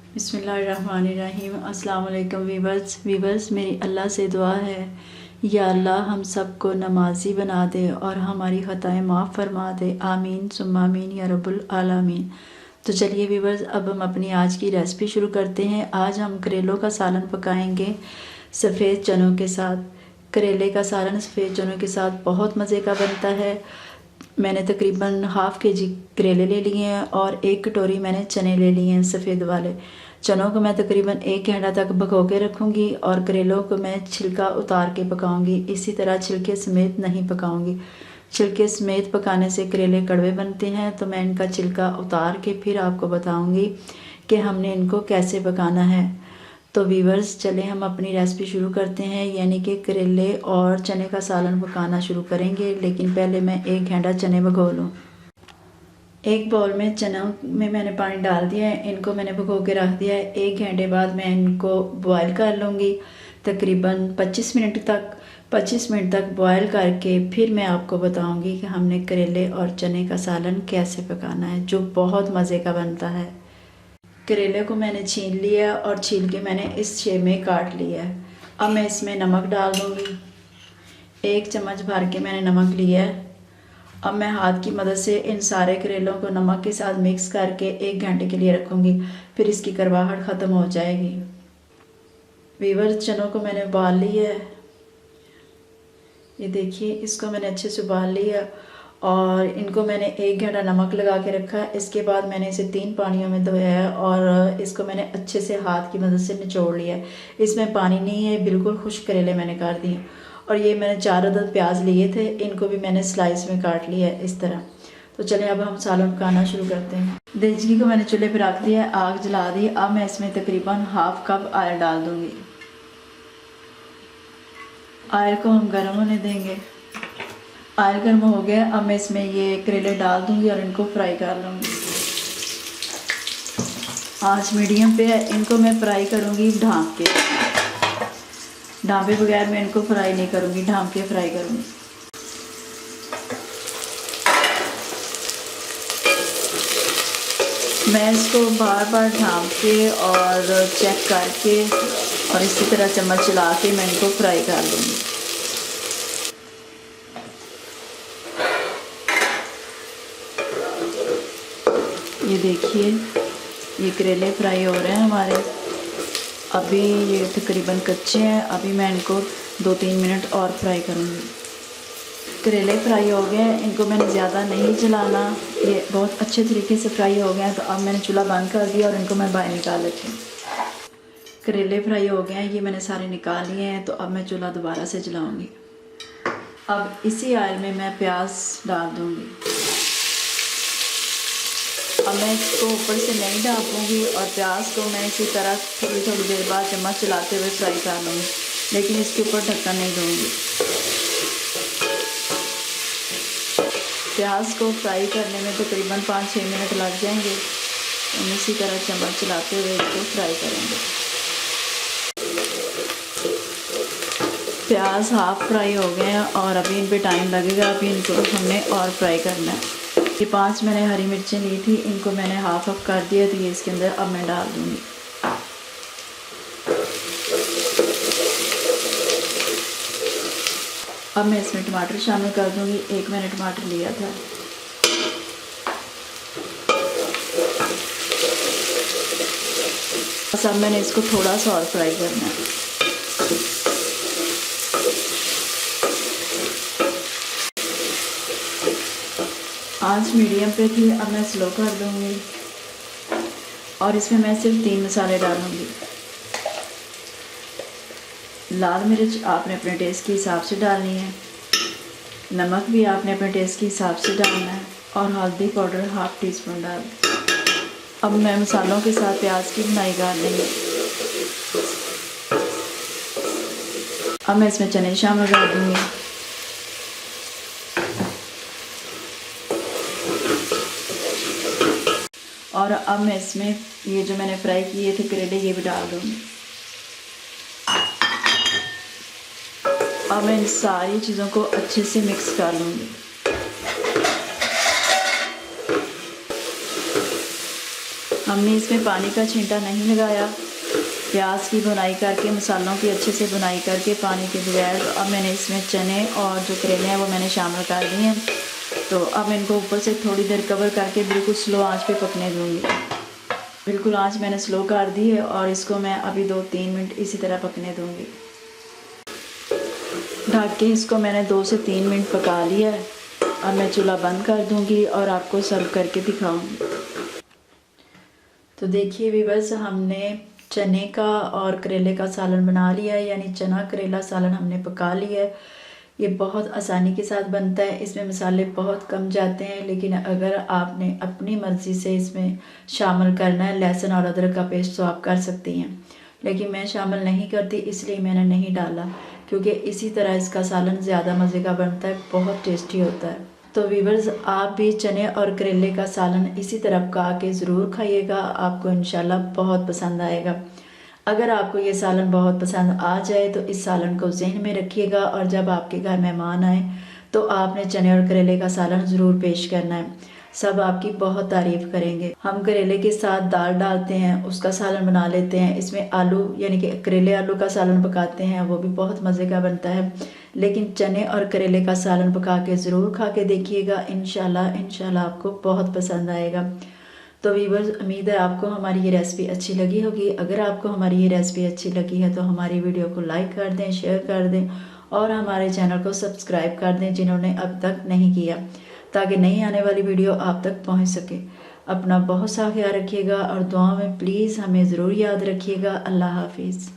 बिस्मिल्लाहिर्रहमानिर्रहीम। अस्सलाम वालेकुम वीवर्स मेरी अल्लाह से दुआ है, या अल्लाह हम सबको नमाजी बना दे और हमारी ख़ताएं माफ़ फरमा दे। आमीन सुम्मा आमीन या रब्बुल आलमीन। तो चलिए वीवर्स, अब हम अपनी आज की रेसिपी शुरू करते हैं। आज हम करेलों का सालन पकाएंगे सफ़ेद चनों के साथ। करेले का सालन सफ़ेद चनों के साथ बहुत मज़े का बनता है। मैंने तकरीबन हाफ़ के जी करेले ले लिए हैं और 1 कटोरी मैंने चने ले लिए हैं सफ़ेद वाले। चनों को मैं तकरीबन 1 घंटा तक भगो के रखूँगी और करेलों को मैं छिलका उतार के पकाऊँगी। इसी तरह छिलके समेत नहीं पकाऊँगी। छिलके समेत पकाने से करेले कड़वे बनते हैं, तो मैं इनका छिलका उतार के फिर आपको बताऊँगी कि हमने इनको कैसे पकाना है। तो वीवर्स चलें हम अपनी रेसिपी शुरू करते हैं, यानी कि करेले और चने का सालन पकाना शुरू करेंगे। लेकिन पहले मैं 1 घंटा चने भिगो लूँ। एक बाउल में चना में मैंने पानी डाल दिया है, इनको मैंने भिगो के रख दिया है। 1 घंटे बाद मैं इनको बॉयल कर लूँगी तकरीबन 25 मिनट तक बॉयल करके फिर मैं आपको बताऊँगी कि हमने करेले और चने का सालन कैसे पकाना है, जो बहुत मज़े का बनता है। करेले को मैंने छील लिया और छील के मैंने इस शेप में काट लिया है। अब मैं इसमें नमक डाल दूँगी। 1 चम्मच भर के मैंने नमक लिया है। अब मैं हाथ की मदद से इन सारे करेलों को नमक के साथ मिक्स करके 1 घंटे के लिए रखूँगी, फिर इसकी कड़वाहट ख़त्म हो जाएगी। वीवर्स चनों को मैंने उबाल लिया है, ये देखिए इसको मैंने अच्छे से उबाल लिया और इनको मैंने 1 घंटा नमक लगा के रखा। इसके बाद मैंने इसे 3 पानियों में धोया है और इसको मैंने अच्छे से हाथ की मदद से निचोड़ लिया है। इसमें पानी नहीं है, बिल्कुल खुश्क करेले मैंने कर दिए। और ये मैंने 4 अदद प्याज लिए थे, इनको भी मैंने स्लाइस में काट लिया है इस तरह। तो चलिए अब हम सालन पकाना शुरू करते हैं। देचकी को मैंने चूल्हे पर रख दिया है, आग जला दी। अब मैं इसमें तकरीबन हाफ़ कप ऑयल डाल दूँगी। ऑयल को हम गर्म होने देंगे। ऑयल गर्म हो गया, अब मैं इसमें ये करेले डाल दूँगी और इनको फ्राई कर लूँगी। आंच मीडियम पे है, इनको मैं फ्राई करूँगी ढाँप के। ढाँपे बगैर मैं इनको फ्राई नहीं करूँगी, ढाँप के फ्राई करूँगी। मैं इसको बार बार ढाँप के और चेक करके और इसी तरह चम्मच चला के मैं इनको फ्राई कर लूँगी। ये देखिए ये करेले फ्राई हो रहे हैं हमारे। अभी ये तकरीबन कच्चे हैं, अभी मैं इनको 2-3 मिनट और फ्राई करूँगी। करेले फ्राई हो गए हैं, इनको मैंने ज़्यादा नहीं जलाना, ये बहुत अच्छे तरीके से फ्राई हो गए हैं। तो अब मैंने चूल्हा बंद कर दिया और इनको मैं बाहर निकाल लेती हूँ। करेले फ्राई हो गए हैं, ये मैंने सारे निकाल लिए हैं। तो अब मैं चूल्हा दोबारा से जलाऊँगी। अब इसी ऑयल में मैं प्याज डाल दूँगी। अब मैं इसको ऊपर से नहीं ढाँपूँगी और प्याज को मैं इसी तरह थोड़ी देर बाद चम्मच चलाते हुए फ्राई कर लूँगी, लेकिन इसके ऊपर ढक्कन नहीं दूँगी। प्याज को फ्राई करने में तकरीबन 5-6 मिनट लग जाएंगे। हम इसी तरह चम्मच चलाते हुए इसको फ्राई करेंगे। प्याज हाफ़ फ्राई हो गए हैं और अभी इन पे टाइम लगेगा, अभी इनको हमने और फ्राई करना है। ये 5 मैंने हरी मिर्चें ली थी, इनको मैंने हाफ़ कर दिया थी इसके अंदर। अब मैं डाल दूँगी। अब मैं इसमें टमाटर शामिल कर दूँगी। 1 मैंने टमाटर लिया था। बस अब मैंने इसको थोड़ा सा और फ्राई करना है। आंच मीडियम पे थी, अब मैं स्लो कर दूँगी और इसमें मैं सिर्फ 3 मसाले डालूँगी। लाल मिर्च आपने अपने टेस्ट के हिसाब से डालनी है, नमक भी आपने अपने टेस्ट के हिसाब से डालना है और हल्दी पाउडर हाफ़ टी स्पून डाल। अब मैं मसालों के साथ प्याज की भुनाई कर लेंगे। अब मैं इसमें चने शामिल कर दूँगी। और अब मैं इसमें ये जो मैंने फ्राई किए थे करेले ये भी डाल दूँगी। अब मैं इन सारी चीज़ों को अच्छे से मिक्स कर लूँगी। हमने इसमें पानी का छींटा नहीं लगाया। प्याज की भुनाई करके, मसालों की अच्छे से भुनाई करके पानी के बगैर अब मैंने इसमें चने और जो करेले हैं वो मैंने शामिल कर दिए हैं। तो अब मैं इनको ऊपर से थोड़ी देर कवर करके बिल्कुल स्लो आंच पे पकने दूँगी। बिल्कुल आंच मैंने स्लो कर दी है और इसको मैं अभी 2-3 मिनट इसी तरह पकने दूँगी। ढक के इसको मैंने 2 से 3 मिनट पका लिया है। अब मैं चूल्हा बंद कर दूँगी और आपको सर्व करके दिखाऊँगी। तो देखिए व्यूअर्स, हमने चने का और करेले का सालन बना लिया है, यानी चना करेला सालन हमने पका लिया है। ये बहुत आसानी के साथ बनता है, इसमें मसाले बहुत कम जाते हैं, लेकिन अगर आपने अपनी मर्ज़ी से इसमें शामिल करना है लहसुन और अदरक का पेस्ट तो आप कर सकती हैं, लेकिन मैं शामिल नहीं करती इसलिए मैंने नहीं डाला, क्योंकि इसी तरह इसका सालन ज़्यादा मज़े का बनता है, बहुत टेस्टी होता है। तो व्यूअर्स, आप भी चने और करेले का सालन इसी तरह पका के ज़रूर खाइएगा, आपको इंशाल्लाह बहुत पसंद आएगा। अगर आपको ये सालन बहुत पसंद आ जाए तो इस सालन को ज़हन में रखिएगा और जब आपके घर मेहमान आए तो आपने चने और करेले का सालन ज़रूर पेश करना है, सब आपकी बहुत तारीफ़ करेंगे। हम करेले के साथ दाल डालते हैं, उसका सालन बना लेते हैं, इसमें आलू यानी कि करेले आलू का सालन पकाते हैं, वो भी बहुत मज़े का बनता है। लेकिन चने और करेले का सालन पका के ज़रूर खा के देखिएगा, इंशाल्लाह आपको बहुत पसंद आएगा। तो व्यूअर्स, उम्मीद है आपको हमारी ये रेसिपी अच्छी लगी होगी। अगर आपको हमारी ये रेसिपी अच्छी लगी है तो हमारी वीडियो को लाइक कर दें, शेयर कर दें और हमारे चैनल को सब्सक्राइब कर दें जिन्होंने अब तक नहीं किया, ताकि नई आने वाली वीडियो आप तक पहुंच सके। अपना बहुत सा ख्याल रखिएगा और दुआ में प्लीज़ हमें ज़रूर याद रखिएगा। अल्लाह हाफिज़।